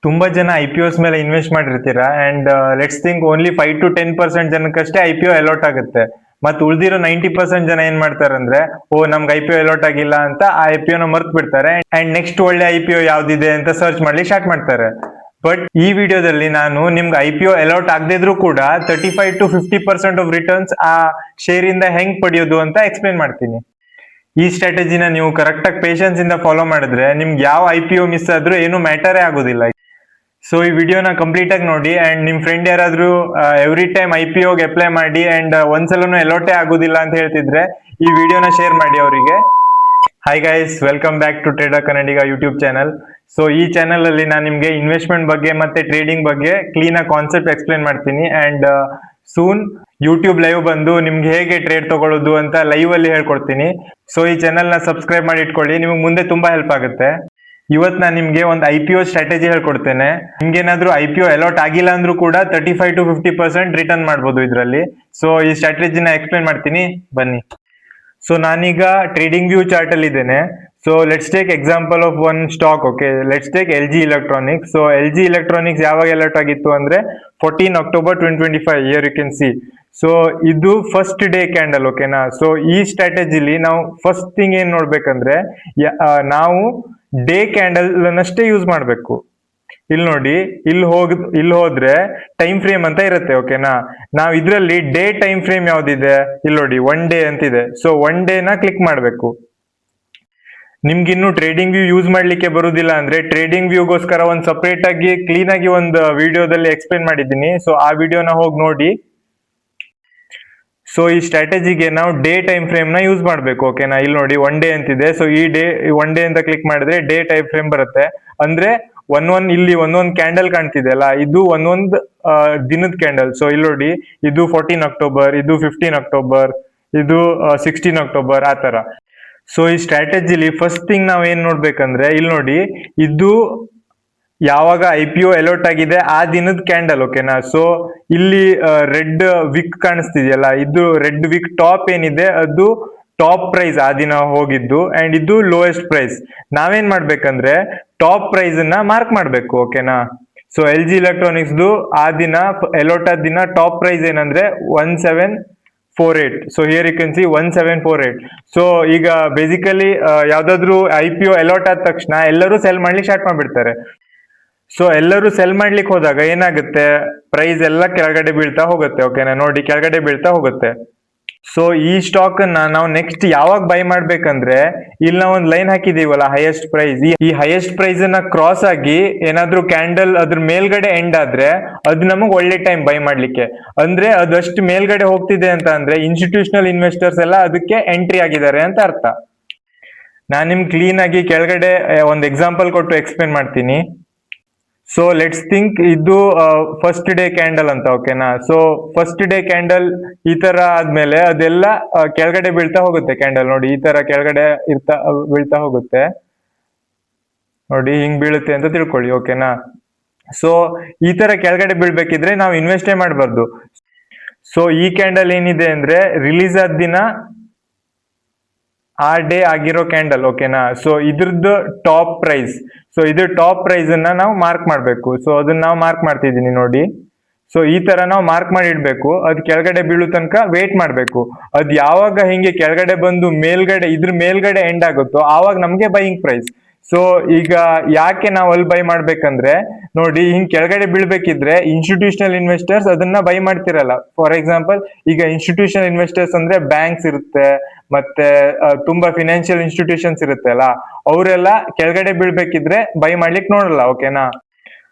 ತುಂಬಾ ಜನ IPOs ಮೇಲೆ ಇನ್ವೆಸ್ಟ್ ಮಾಡಿರ್ತೀರಾ and let's think only 5 to 10% ಜನಕ್ಕಷ್ಟೇ IPO ಅಲಾಟ್ ಆಗುತ್ತೆ. ಮತ್ತೆ ಉಳಿದಿರೋ 90% ಜನ ಏನ್ ಮಾಡ್ತಾರೆ ಅಂದ್ರೆ, ನಮ್ಗೆ IPO ಅಲಾಟ್ ಆಗಿಲ್ಲ ಅಂತ ಆ IPO ನ ಮರ್ತ್ ಬಿಡ್ತಾರೆ ಅಂಡ್ ನೆಕ್ಸ್ಟ್ ಒಳ್ಳೆ IPO ಯಾವ್ದಿದೆ ಅಂತ ಸರ್ಚ್ ಮಾಡ್ಲಿಕ್ಕೆ ಸ್ಟಾರ್ಟ್ ಮಾಡ್ತಾರೆ. ಬಟ್ ಈ ವಿಡಿಯೋದಲ್ಲಿ ನಾನು ನಿಮ್ಗೆ IPO ಅಲಾಟ್ ಆಗದೇ ಇದ್ರೂ ಕೂಡ 35 to 50% ಆಫ್ ರಿಟರ್ನ್ಸ್ ಆ ಶೇರ್ ಇಂದ ಹೆಂಗ್ ಪಡೆಯೋದು ಅಂತ ಎಕ್ಸ್ಪ್ಲೇನ್ ಮಾಡ್ತೀನಿ. ಈ ಸ್ಟ್ರಾಟಜಿನ ನೀವು ಕರೆಕ್ಟ್ ಆಗಿ ಪೇಷನ್ಸ್ ಇಂದ ಫಾಲೋ ಮಾಡಿದ್ರೆ ನಿಮ್ಗೆ ಯಾವ IPO ಮಿಸ್ ಆದ್ರೂ ಏನು ಮ್ಯಾಟರೇ ಆಗೋದಿಲ್ಲ. ಸೊ ಈ ವಿಡಿಯೋನ ಕಂಪ್ಲೀಟ್ ಆಗಿ ನೋಡಿ ಅಂಡ್ ನಿಮ್ ಫ್ರೆಂಡ್ ಯಾರಾದ್ರೂ ಎವ್ರಿ ಟೈಮ್ IPOಗೆ ಅಪ್ಲೈ ಮಾಡಿ ಅಂಡ್ ಒಂದ್ಸಲನು ಅಲಾಟೇ ಆಗೋದಿಲ್ಲ ಅಂತ ಹೇಳ್ತಿದ್ರೆ ಈ ವಿಡಿಯೋನ ಶೇರ್ ಮಾಡಿ ಅವರಿಗೆ. Hi guys, welcome back to trader Kannadiga YouTube channel. So ಈ ಚಾನಲ್ ಅಲ್ಲಿ ನಾನು ನಿಮ್ಗೆ ಇನ್ವೆಸ್ಟ್ಮೆಂಟ್ ಬಗ್ಗೆ ಮತ್ತೆ ಟ್ರೇಡಿಂಗ್ ಬಗ್ಗೆ ಕ್ಲೀನ್ ಆಗಿ ಕಾನ್ಸೆಪ್ಟ್ ಎಕ್ಸ್ಪ್ಲೇನ್ ಮಾಡ್ತೀನಿ ಅಂಡ್ ಸೂನ್ ಯೂಟ್ಯೂಬ್ ಲೈವ್ ಬಂದು ನಿಮ್ಗೆ ಹೇಗೆ ಟ್ರೇಡ್ ತಗೊಳ್ಳೋದು ಅಂತ ಲೈವ್ ಅಲ್ಲಿ ಹೇಳ್ಕೊಡ್ತೀನಿ. ಸೊ ಈ ಚಾನಲ್ ನ ಸಬ್ಸ್ಕ್ರೈಬ್ ಮಾಡಿ ಇಟ್ಕೊಳ್ಳಿ, ನಿಮ್ಗೆ ಮುಂದೆ ತುಂಬಾ ಹೆಲ್ಪ್ ಆಗುತ್ತೆ. ಇವತ್ತು ನಾನು ನಿಮ್ಗೆ ಒಂದು IPO ಸ್ಟ್ರಾಟಜಿ ಹೇಳ್ಕೊಡ್ತೇನೆ. ನಿಮ್ಗೆ ಏನಾದ್ರೂ IPO ಅಲಾಟ್ ಆಗಿಲ್ಲ ಅಂದ್ರೂ ಕೂಡ 35 to 50% ರಿಟರ್ನ್ ಮಾಡ್ಬೋದು ಇದರಲ್ಲಿ. ಸೊ ಈ ಸ್ಟ್ರಾಟಜಿನ ಎಕ್ಸ್ಪ್ಲೇನ್ ಮಾಡ್ತೀನಿ, ಬನ್ನಿ. ಸೊ ನಾನೀಗ ಟ್ರೇಡಿಂಗ್ ವ್ಯೂ ಚಾರ್ಟ್ ಅಲ್ಲಿ ಇದ್ದೇನೆ. So let's take example of one stock. Okay, let's take LG Electronics. So LG Electronics ಯಾವಾಗ ಅಲಾಟ್ ಆಗಿತ್ತು ಅಂದ್ರೆ 14 October 2025. Here you can see. So ಇದು ಫಸ್ಟ್ ಡೇ ಕ್ಯಾಂಡಲ್. ಓಕೆನಾ. ಸೊ ಈ ಸ್ಟ್ರಾಟಜಿಲಿ ನಾವು ಫಸ್ಟ್ ಥಿಂಗ್ ಏನ್ ನೋಡ್ಬೇಕಂದ್ರೆ, ನಾವು ಡೇ ಕ್ಯಾಂಡಲ್ ಅನ್ನಷ್ಟೇ ಯೂಸ್ ಮಾಡ್ಬೇಕು. ಇಲ್ಲಿ ನೋಡಿ, ಇಲ್ಲಿ ಹೋದ್ರೆ ಟೈಮ್ ಫ್ರೇಮ್ ಅಂತ ಇರುತ್ತೆ. ಓಕೆನಾ. ನಾವ್ ಇದ್ರಲ್ಲಿ ಡೇ ಟೈಮ್ ಫ್ರೇಮ್ ಯಾವ್ದಿದೆ, ಇಲ್ಲಿ ನೋಡಿ 1 day ಅಂತಿದೆ. ಸೊ 1 day ನ ಕ್ಲಿಕ್ ಮಾಡ್ಬೇಕು. ನಿಮ್ಗಿನ್ನು ಟ್ರೇಡಿಂಗ್ ವ್ಯೂ ಯೂಸ್ ಮಾಡ್ಲಿಕ್ಕೆ ಬರುದಿಲ್ಲ ಅಂದ್ರೆ ಟ್ರೇಡಿಂಗ್ ವ್ಯೂಗೋಸ್ಕರ ಒಂದು ಸಪರೇಟ್ ಆಗಿ ಕ್ಲೀನ್ ಆಗಿ ಒಂದು ವಿಡಿಯೋದಲ್ಲಿ ಎಕ್ಸ್ಪ್ಲೇನ್ ಮಾಡಿದ್ದೀನಿ. ಸೊ ಆ ವಿಡಿಯೋನ ಹೋಗಿ ನೋಡಿ. ಸೊ ಈ ಸ್ಟ್ರಾಟಜಿಗೆ ನಾವು ಡೇ ಟೈಮ್ ಫ್ರೇಮ್ ನ ಯೂಸ್ ಮಾಡ್ಬೇಕು. ಓಕೆನಾ. ಇಲ್ಲಿ ನೋಡಿ 1 day ಅಂತಿದೆ. ಸೊ ಈ ಡೇ 1 day ಅಂತ ಕ್ಲಿಕ್ ಮಾಡಿದ್ರೆ ಡೇ ಟೈಮ್ ಫ್ರೇಮ್ ಬರುತ್ತೆ. ಅಂದ್ರೆ ಇಲ್ಲಿ ಒಂದೊಂದು ಕ್ಯಾಂಡಲ್ ಕಾಣ್ತಿದೆ ಅಲ್ಲ, ಇದು ಒಂದೊಂದು ದಿನದ ಕ್ಯಾಂಡಲ್. ಸೊ ಇಲ್ಲಿ ನೋಡಿ, ಇದು 14 October, ಇದು 15 October, ಇದು 16 October, ಆ ತರ. ಸೊ ಈ ಸ್ಟ್ರಾಟಜಿಲಿ ಫಸ್ಟ್ ಥಿಂಗ್ ನಾವ್ ಏನ್ ನೋಡ್ಬೇಕಂದ್ರೆ, ಇಲ್ಲಿ ನೋಡಿ, ಇದು ಯಾವಾಗ IPO ಅಲಾಟ್ ಆಗಿದೆ ಆ ದಿನದ ಕ್ಯಾಂಡಲ್. ಓಕೆನಾ. ಸೊ ಇಲ್ಲಿ ರೆಡ್ ವಿಕ್ ಕಾಣಿಸ್ತಿದೆಯಲ್ಲ, ಇದು ರೆಡ್ ವಿಕ್ ಟಾಪ್ ಏನಿದೆ ಅದು ಟಾಪ್ ಪ್ರೈಸ್ ಆ ದಿನ ಹೋಗಿದ್ದು ಅಂಡ್ ಇದು ಲೋಯೆಸ್ಟ್ ಪ್ರೈಸ್. ನಾವೇನ್ ಮಾಡ್ಬೇಕಂದ್ರೆ ಟಾಪ್ ಪ್ರೈಸ್ ಅನ್ನ ಮಾರ್ಕ್ ಮಾಡ್ಬೇಕು. ಓಕೆನಾ. ಸೊ LG Electronics ಆ ದಿನ ಅಲಾಟ್ ಆದ ದಿನ ಟಾಪ್ ಪ್ರೈಸ್ ಏನಂದ್ರೆ 1748. So here you can see 1748. So ಈಗ ಬೇಸಿಕಲಿ ಯಾವ್ದಾದ್ರು IPO ಅಲಾಟ್ ಆದ ತಕ್ಷಣ ಎಲ್ಲರೂ ಸೆಲ್ ಮಾಡ್ಲಿಕ್ಕೆ ಸ್ಟಾರ್ಟ್ ಮಾಡ್ಬಿಡ್ತಾರೆ. ಸೊ ಎಲ್ಲರೂ ಸೆಲ್ ಮಾಡ್ಲಿಕ್ಕೆ ಹೋದಾಗ ಏನಾಗುತ್ತೆ, ಪ್ರೈಸ್ ಎಲ್ಲ ಕೆಳಗಡೆ ಬೀಳ್ತಾ ಹೋಗುತ್ತೆ. ಓಕೆನಾ. ನೋಡಿ, ಕೆಳಗಡೆ ಬೀಳ್ತಾ ಹೋಗುತ್ತೆ. ಸೊ ಈ ಸ್ಟಾಕ್ ಅನ್ನ ನಾವು ನೆಕ್ಸ್ಟ್ ಯಾವಾಗ ಬೈ ಮಾಡ್ಬೇಕಂದ್ರೆ, ಇಲ್ಲಿ ನಾವು ಒಂದು ಲೈನ್ ಹಾಕಿದೀವಲ್ಲ, ಹೈಯೆಸ್ಟ್ ಪ್ರೈಸ್. ಈ ಹೈಯೆಸ್ಟ್ ಪ್ರೈಸ್ ಅನ್ನ ಕ್ರಾಸ್ ಆಗಿ ಏನಾದ್ರೂ ಕ್ಯಾಂಡಲ್ ಅದ್ರ ಮೇಲ್ಗಡೆ ಎಂಡ್ ಆದ್ರೆ ಅದು ನಮಗ್ ಒಳ್ಳೆ ಟೈಮ್ ಬೈ ಮಾಡ್ಲಿಕ್ಕೆ. ಅಂದ್ರೆ ಅದಷ್ಟು ಮೇಲ್ಗಡೆ ಹೋಗ್ತಿದೆ ಅಂತ ಅಂದ್ರೆ ಇನ್ಸ್ಟಿಟ್ಯೂಷನಲ್ ಇನ್ವೆಸ್ಟರ್ಸ್ ಎಲ್ಲ ಅದಕ್ಕೆ ಎಂಟ್ರಿ ಆಗಿದ್ದಾರೆ ಅಂತ ಅರ್ಥ. ನಾನ್ ನಿಮ್ಗೆ ಕ್ಲೀನ್ ಆಗಿ ಕೆಳಗಡೆ ಒಂದು ಎಕ್ಸಾಂಪಲ್ ಕೊಟ್ಟು ಎಕ್ಸ್ಪ್ಲೇನ್ ಮಾಡ್ತೀನಿ. ಸೊ ಲೆಟ್ಸ್ ಥಿಂಕ್ ಇದು ಫಸ್ಟ್ ಡೇ ಕ್ಯಾಂಡಲ್ ಅಂತ. ಓಕೆನಾ. ಸೊ ಫಸ್ಟ್ ಡೇ ಕ್ಯಾಂಡಲ್ ಈ ತರ ಆದ್ಮೇಲೆ ಅದೆಲ್ಲ ಕೆಳಗಡೆ ಬೀಳ್ತಾ ಹೋಗುತ್ತೆ. ಕ್ಯಾಂಡಲ್ ನೋಡಿ, ಈ ತರ ಕೆಳಗಡೆ ಬೀಳ್ತಾ ಹೋಗುತ್ತೆ. ನೋಡಿ, ಹಿಂಗ್ ಬೀಳುತ್ತೆ ಅಂತ ತಿಳ್ಕೊಳ್ಳಿ. ಓಕೆನಾ. ಸೊ ಈ ತರ ಕೆಳಗಡೆ ಬೀಳ್ಬೇಕಿದ್ರೆ ನಾವು ಇನ್ವೆಸ್ಟೇ ಮಾಡಬಾರ್ದು. ಸೊ ಈ ಕ್ಯಾಂಡಲ್ ಏನಿದೆ ಅಂದ್ರೆ ರಿಲೀಸ್ ಆದ ದಿನ ಆ ಡೇ ಆಗಿರೋ ಕ್ಯಾಂಡಲ್. ಓಕೆನಾ. ಸೊ ಇದ್ರದ್ದು ಟಾಪ್ ಪ್ರೈಸ್. ಸೊ ಇದು ಟಾಪ್ ಪ್ರೈಸ್ ಅನ್ನ ನಾವು ಮಾರ್ಕ್ ಮಾಡ್ಬೇಕು. ಸೊ ಅದನ್ನ ನಾವು ಮಾರ್ಕ್ ಮಾಡ್ತಿದೀನಿ ನೋಡಿ. ಸೊ ಈ ತರ ನಾವು ಮಾರ್ಕ್ ಮಾಡಿ ಇಡ್ಬೇಕು. ಅದ್ ಕೆಳಗಡೆ ಬೀಳೋ ತನಕ ವೇಟ್ ಮಾಡ್ಬೇಕು. ಅದ್ ಯಾವಾಗ ಹಿಂಗೆ ಕೆಳಗಡೆ ಬಂದು ಇದ್ರ ಮೇಲ್ಗಡೆ ಎಂಡ್ ಆಗುತ್ತೋ ಆವಾಗ ನಮ್ಗೆ ಬೈಯಿಂಗ್ ಪ್ರೈಸ್. ಸೊ ಈಗ ಯಾಕೆ ನಾವು ಅಲ್ಲಿ ಬೈ ಮಾಡ್ಬೇಕಂದ್ರೆ, ನೋಡಿ, ಹಿಂಗ್ ಕೆಳಗಡೆ ಬೀಳ್ಬೇಕಿದ್ರೆ ಇನ್ಸ್ಟಿಟ್ಯೂಷನಲ್ ಇನ್ವೆಸ್ಟರ್ಸ್ ಅದನ್ನ ಬೈ ಮಾಡ್ತಿರಲ್ಲ. ಫಾರ್ ಎಕ್ಸಾಂಪಲ್, ಈಗ ಇನ್ಸ್ಟಿಟ್ಯೂಷನಲ್ ಇನ್ವೆಸ್ಟರ್ಸ್ ಅಂದ್ರೆ ಬ್ಯಾಂಕ್ಸ್ ಇರುತ್ತೆ, ಮತ್ತೆ ತುಂಬಾ ಫಿನಾನ್ಷಿಯಲ್ ಇನ್ಸ್ಟಿಟ್ಯೂಷನ್ಸ್ ಇರುತ್ತೆ ಅಲ್ಲ, ಅವರೆಲ್ಲ ಕೆಳಗಡೆ ಬೀಳ್ಬೇಕಿದ್ರೆ ಬೈ ಮಾಡ್ಲಿಕ್ಕೆ ನೋಡಲ್ಲ. ಓಕೆನಾ.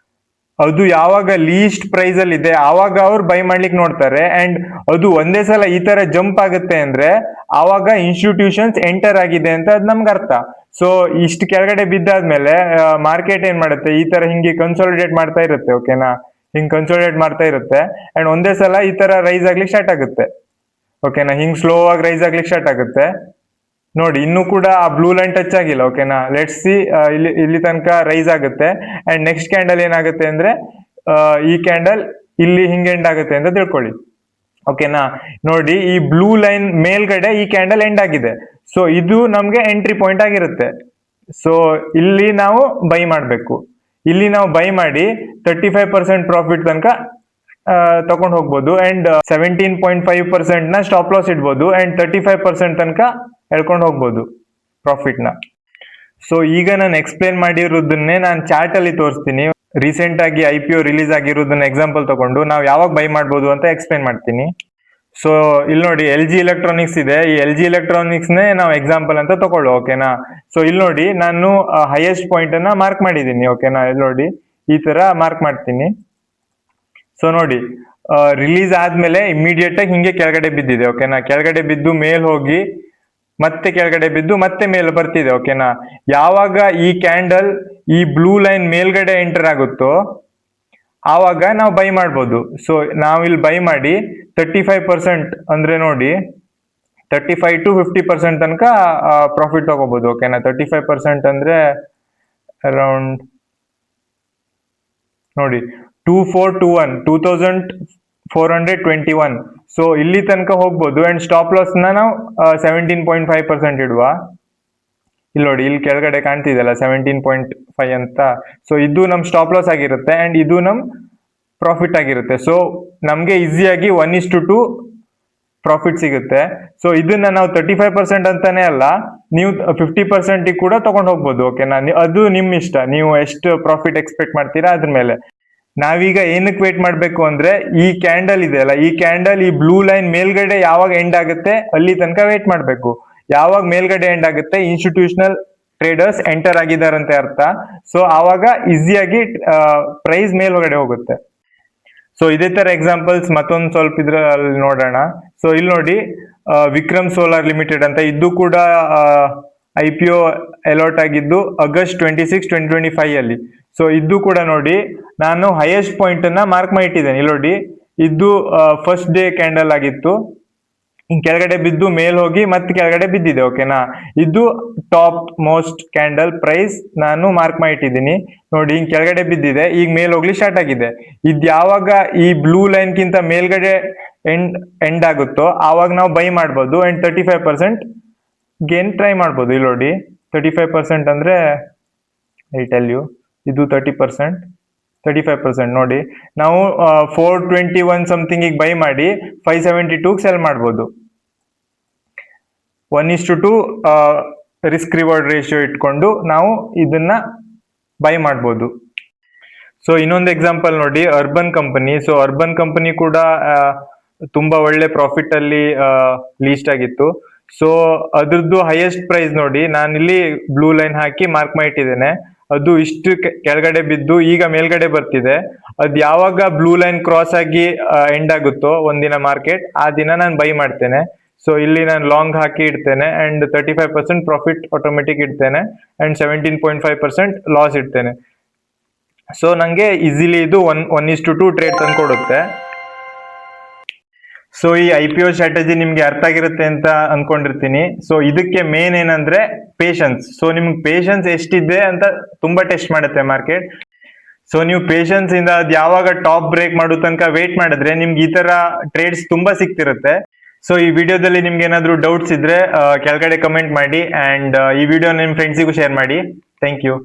ಅದು ಯಾವಾಗ ಲೀಸ್ಟ್ ಪ್ರೈಸ್ ಅಲ್ಲಿ ಇದೆ ಆವಾಗ ಅವ್ರು ಬೈ ಮಾಡ್ಲಿಕ್ಕೆ ನೋಡ್ತಾರೆ. ಅಂಡ್ ಅದು ಒಂದೇ ಸಲ ಈ ತರ ಜಂಪ್ ಆಗುತ್ತೆ ಅಂದ್ರೆ ಆವಾಗ ಇನ್ಸ್ಟಿಟ್ಯೂಷನ್ಸ್ ಎಂಟರ್ ಆಗಿದೆ ಅಂತ ಅದ್ ನಮ್ಗೆ ಅರ್ಥ. ಸೊ ಇಷ್ಟು ಕೆಳಗಡೆ ಬಿದ್ದಾದ್ಮೇಲೆ ಮಾರ್ಕೆಟ್ ಏನ್ ಮಾಡುತ್ತೆ, ಈ ತರ ಹಿಂಗೆ ಕನ್ಸಾಲಿಡೇಟ್ ಮಾಡ್ತಾ ಇರುತ್ತೆ. ಓಕೆನಾ. ಹಿಂಗ್ ಕನ್ಸಾಲಿಡೇಟ್ ಮಾಡ್ತಾ ಇರುತ್ತೆ ಅಂಡ್ ಒಂದೇ ಸಲ ಈ ತರ ರೈಸ್ ಆಗ್ಲಿಕ್ಕೆ ಸ್ಟಾರ್ಟ್ ಆಗುತ್ತೆ. ಓಕೆನಾ. ಹಿಂಗ್ ಸ್ಲೋ ಆಗಿ ರೈಸ್ ಆಗ್ಲಿಕ್ಕೆ ಸ್ಟಾರ್ಟ್ ಆಗುತ್ತೆ. ನೋಡಿ, ಇನ್ನೂ ಕೂಡ ಆ ಬ್ಲೂ ಲೈನ್ ಟಚ್ ಆಗಿಲ್ಲ. ಓಕೆನಾ. ಲೆಟ್ಸ್ ಸಿ, ಇಲ್ಲಿ ತನಕ ರೈಸ್ ಆಗುತ್ತೆ ಅಂಡ್ ನೆಕ್ಸ್ಟ್ ಕ್ಯಾಂಡಲ್ ಏನಾಗುತ್ತೆ ಅಂದ್ರೆ ಈ ಕ್ಯಾಂಡಲ್ ಇಲ್ಲಿ ಹಿಂಗೆ ಎಂಡ್ ಆಗುತ್ತೆ ಅಂತ ತಿಳ್ಕೊಳ್ಳಿ. ಓಕೆನಾ. ನೋಡಿ, ಈ ಬ್ಲೂ ಲೈನ್ ಮೇಲ್ಗಡೆ ಈ ಕ್ಯಾಂಡಲ್ ಎಂಡ್ ಆಗಿದೆ. ಸೊ ಇದು ನಮ್ಗೆ ಎಂಟ್ರಿ ಪಾಯಿಂಟ್ ಆಗಿರುತ್ತೆ. ಸೊ ಇಲ್ಲಿ ನಾವು ಬೈ ಮಾಡ್ಬೇಕು. ಇಲ್ಲಿ ನಾವು ಬೈ ಮಾಡಿ 35% ಪ್ರಾಫಿಟ್ ತನಕ ತಗೊಂಡು ಹೋಗ್ಬೋದು. ಅಂಡ್ 17.5% ನ ಸ್ಟಾಪ್ ಲಾಸ್ ಇಡ್ಬೋದು ಅಂಡ್ 35% ತನಕ ಎಳ್ಕೊಂಡು ಹೋಗ್ಬೋದು ಪ್ರಾಫಿಟ್ ನ. ಸೊ ಈಗ ನಾನು ಎಕ್ಸ್ಪ್ಲೇನ್ ಮಾಡಿರೋದನ್ನೇ ನಾನು ಚಾರ್ಟ್ ಅಲ್ಲಿ ತೋರಿಸ್ತೀನಿ. ರೀಸೆಂಟ್ ಆಗಿ IPO ರಿಲೀಸ್ ಆಗಿರೋದನ್ನ ಎಕ್ಸಾಂಪಲ್ ತಗೊಂಡು ನಾವು ಯಾವಾಗ ಬೈ ಮಾಡ್ಬೋದು ಅಂತ ಎಕ್ಸ್ಪ್ಲೇನ್ ಮಾಡ್ತೀನಿ. ಸೊ ಇಲ್ಲಿ ನೋಡಿ LG ಎಲೆಕ್ಟ್ರಾನಿಕ್ಸ್ ಇದೆ. ಈ LG ಎಲೆಕ್ಟ್ರಾನಿಕ್ಸ್ ನೇ ನಾವು ಎಕ್ಸಾಂಪಲ್ ಅಂತ ತಗೊಳ್ಳು, ಓಕೆನಾ. ಸೊ ಇಲ್ಲಿ ನೋಡಿ ನಾನು ಹೈಯೆಸ್ಟ್ ಪಾಯಿಂಟ್ ಅನ್ನ ಮಾರ್ಕ್ ಮಾಡಿದ್ದೀನಿ, ಓಕೆನಾ. ಇಲ್ಲಿ ನೋಡಿ ಈ ತರ ಮಾರ್ಕ್ ಮಾಡ್ತೀನಿ. ಸೊ ನೋಡಿ ರಿಲೀಸ್ ಆದ್ಮೇಲೆ ಇಮಿಡಿಯೇಟ್ ಆಗಿ ಹಿಂಗೆ ಕೆಳಗಡೆ ಬಿದ್ದಿದೆ, ಓಕೆನಾ. ಕೆಳಗಡೆ ಬಿದ್ದು ಮೇಲ್ ಹೋಗಿ ಮತ್ತೆ ಕೆಳಗಡೆ ಬಿದ್ದು ಮತ್ತೆ ಮೇಲೆ ಬರ್ತಿದೆ, ಓಕೆನಾ. ಯಾವಾಗ ಈ ಕ್ಯಾಂಡಲ್ ಈ ಬ್ಲೂ ಲೈನ್ ಮೇಲ್ಗಡೆ ಎಂಟರ್ ಆಗುತ್ತೋ ಆವಾಗ ನಾವು ಬೈ ಮಾಡ್ಬೋದು. ಸೊ ನಾವಿಲ್ಲಿ ಬೈ ಮಾಡಿ 35% ಅಂದ್ರೆ ನೋಡಿ 35 to 50% ತನಕ ಪ್ರಾಫಿಟ್ ತಗೋಬಹುದು, ಓಕೆನಾ. 35% ಅಂದ್ರೆ ಅರೌಂಡ್ ನೋಡಿ 2421 ಸೊ ಇಲ್ಲಿ ತನಕ ಹೋಗ್ಬೋದು. ಅಂಡ್ ಸ್ಟಾಪ್ ಲಾಸ್ ನಾವು 17.5% ಇಡುವ. ಇಲ್ಲಿ ನೋಡಿ ಇಲ್ಲಿ ಕೆಳಗಡೆ ಕಾಣ್ತಿದೆಯಲ್ಲ 17.5 ಅಂತ. ಸೊ ಇದು ನಮ್ ಸ್ಟಾಪ್ ಲಾಸ್ ಆಗಿರುತ್ತೆ ಅಂಡ್ ಇದು ನಮ್ ಪ್ರಾಫಿಟ್ ಆಗಿರುತ್ತೆ. ಸೊ ನಮ್ಗೆ ಈಸಿಯಾಗಿ 1:2 ಪ್ರಾಫಿಟ್ ಸಿಗುತ್ತೆ. ಸೊ ಇದನ್ನ ನಾವು 35% ಅಂತಾನೆ ಅಲ್ಲ, ನೀವು 50% ಕೂಡ ತಗೊಂಡು ಹೋಗ್ಬೋದು, ಓಕೆನಾ. ಅದು ನಿಮ್ ಇಷ್ಟ, ನೀವು ಎಷ್ಟು ಪ್ರಾಫಿಟ್ ಎಕ್ಸ್ಪೆಕ್ಟ್ ಮಾಡ್ತೀರಾ ಅದ್ರ ಮೇಲೆ. ನಾವೀಗ ಏನಕ್ಕೆ ವೇಟ್ ಮಾಡ್ಬೇಕು ಅಂದ್ರೆ ಈ ಕ್ಯಾಂಡಲ್ ಇದೆಯಲ್ಲ, ಈ ಕ್ಯಾಂಡಲ್ ಈ ಬ್ಲೂ ಲೈನ್ ಮೇಲ್ಗಡೆ ಯಾವಾಗ ಎಂಡ್ ಆಗುತ್ತೆ ಅಲ್ಲಿ ತನಕ ವೇಟ್ ಮಾಡ್ಬೇಕು. ಯಾವಾಗ ಮೇಲ್ಗಡೆ ಎಂಡ್ ಆಗುತ್ತೆ ಇನ್ಸ್ಟಿಟ್ಯೂಷನಲ್ ಟ್ರೇಡರ್ಸ್ ಎಂಟರ್ ಆಗಿದಾರಂತೆ ಅರ್ಥ. ಸೊ ಆವಾಗ ಈಸಿಯಾಗಿ ಪ್ರೈಸ್ ಮೇಲ್ಗಡೆ ಹೋಗುತ್ತೆ. ಸೊ ಇದೇ ತರ ಎಕ್ಸಾಂಪಲ್ಸ್ ಮತ್ತೊಂದು ಸ್ವಲ್ಪ ಇದ್ರಲ್ಲಿ ನೋಡೋಣ. ಸೊ ಇಲ್ಲಿ ನೋಡಿ ವಿಕ್ರಮ್ ಸೋಲಾರ್ ಲಿಮಿಟೆಡ್ ಅಂತ, ಇದು ಕೂಡ IPO ಅಲಾಟ್ ಆಗಿದ್ದು August 26, 2025 ಅಲ್ಲಿ. ಸೊ ಇದು ಕೂಡ ನೋಡಿ ನಾನು ಹೈಯೆಸ್ಟ್ ಪಾಯಿಂಟ್ ಅನ್ನ ಮಾರ್ಕ್ ಮಾಡಿ ಇಟ್ಟಿದ್ದೇನೆ. ಇಲ್ಲಿ ನೋಡಿ ಇದು ಫಸ್ಟ್ ಡೇ ಕ್ಯಾಂಡಲ್ ಆಗಿತ್ತು, ಹಿಂಗ್ ಕೆಳಗಡೆ ಬಿದ್ದು ಮೇಲ್ ಹೋಗಿ ಮತ್ತೆ ಕೆಳಗಡೆ ಬಿದ್ದಿದೆ, ಓಕೆನಾ. ಇದು ಟಾಪ್ ಮೋಸ್ಟ್ ಕ್ಯಾಂಡಲ್ ಪ್ರೈಸ್ ನಾನು ಮಾರ್ಕ್ ಮಾಡಿ ಇಟ್ಟಿದ್ದೀನಿ. ನೋಡಿ ಹಿಂಗ್ ಕೆಳಗಡೆ ಬಿದ್ದಿದೆ, ಈಗ ಮೇಲ್ ಹೋಗ್ಲಿ ಸ್ಟಾರ್ಟ್ ಆಗಿದೆ. ಇದ್ ಯಾವಾಗ ಈ ಬ್ಲೂ ಲೈನ್ ಗಿಂತ ಮೇಲ್ಗಡೆ ಎಂಡ್ ಆಗುತ್ತೋ ಆವಾಗ ನಾವು ಬೈ ಮಾಡ್ಬೋದು ಅಂಡ್ 35% ಗೇನ್ ಟ್ರೈ ಮಾಡ್ಬೋದು. ಇಲ್ಲಿ ನೋಡಿ 35% ಅಂದ್ರೆ ಐ ಟೆಲ್ ಯು, ಇದು 35% ನೋಡಿ ನಾವು 421 ಸಮಥಿಂಗ್ ಬೈ ಮಾಡಿ 572 ಸೆಲ್ ಮಾಡ್ಬೋದು. 1:2 ರಿಸ್ಕ್ ರಿವಾರ್ಡ್ ರೇಷಿಯೋ ಇಟ್ಕೊಂಡು ನಾವು ಇದನ್ನ ಬೈ ಮಾಡ್ಬೋದು. ಸೊ ಇನ್ನೊಂದು ಎಕ್ಸಾಂಪಲ್ ನೋಡಿ urban company. So urban company ಕೂಡ ತುಂಬಾ ಒಳ್ಳೆ ಪ್ರಾಫಿಟ್ ಅಲ್ಲಿ ಲೀಸ್ಟ್ ಆಗಿತ್ತು. ಸೊ ಅದ್ರದ್ದು ಹೈಯೆಸ್ಟ್ ಪ್ರೈಸ್ ನೋಡಿ ನಾನಿಲ್ಲಿ ಬ್ಲೂ ಲೈನ್ ಹಾಕಿ ಮಾರ್ಕ್ ಮಾಡಿ ಇಟ್ಟಿದ್ದೇನೆ. ಅದು ಇಷ್ಟು ಕೆಳಗಡೆ ಬಿದ್ದು ಈಗ ಮೇಲ್ಗಡೆ ಬರ್ತಿದೆ. ಅದ್ ಯಾವಾಗ ಬ್ಲೂ ಲೈನ್ ಕ್ರಾಸ್ ಆಗಿ ಎಂಡ್ ಆಗುತ್ತೋ ಒಂದಿನ ಮಾರ್ಕೆಟ್, ಆ ದಿನ ನಾನು ಬೈ ಮಾಡ್ತೇನೆ. ಸೊ ಇಲ್ಲಿ ನಾನು ಲಾಂಗ್ ಹಾಕಿ ಇಡ್ತೇನೆ ಅಂಡ್ 35% ಪ್ರಾಫಿಟ್ ಆಟೋಮೆಟಿಕ್ ಇಡ್ತೇನೆ ಅಂಡ್ 17.5% ಲಾಸ್ ಇಡ್ತೇನೆ. ಸೊ ನಂಗೆ ಈಸಿಲಿ ಇದು 1:2 ಟ್ರೇಡ್ ತಂದ್ಕೊಡುತ್ತೆ. ಸೊ ಈ IPO ಸ್ಟ್ರಾಟಜಿ ನಿಮ್ಗೆ ಅರ್ಥ ಆಗಿರುತ್ತೆ ಅಂತ ಅನ್ಕೊಂಡಿರ್ತೀನಿ. ಸೊ ಇದಕ್ಕೆ ಮೇನ್ ಏನಂದ್ರೆ ಪೇಷನ್ಸ್. ಸೊ ನಿಮ್ಗೆ ಪೇಷನ್ಸ್ ಎಷ್ಟಿದೆ ಅಂತ ತುಂಬಾ ಟೆಸ್ಟ್ ಮಾಡುತ್ತೆ ಮಾರ್ಕೆಟ್. ಸೊ ನೀವು ಪೇಷನ್ಸ್ ಇಂದ ಅದ್ ಯಾವಾಗ ಟಾಪ್ ಬ್ರೇಕ್ ಮಾಡೋ ತನಕ ವೇಟ್ ಮಾಡಿದ್ರೆ ನಿಮ್ಗೆ ಈ ತರ ಟ್ರೇಡ್ಸ್ ತುಂಬಾ ಸಿಗ್ತಿರುತ್ತೆ. ಸೊ ಈ ವಿಡಿಯೋದಲ್ಲಿ ನಿಮ್ಗೆ ಏನಾದ್ರು ಡೌಟ್ಸ್ ಇದ್ರೆ ಕೆಳಗಡೆ ಕಮೆಂಟ್ ಮಾಡಿ ಅಂಡ್ ಈ ವಿಡಿಯೋ ನಿಮ್ ಫ್ರೆಂಡ್ಸಿಗೂ ಶೇರ್ ಮಾಡಿ. Thank you.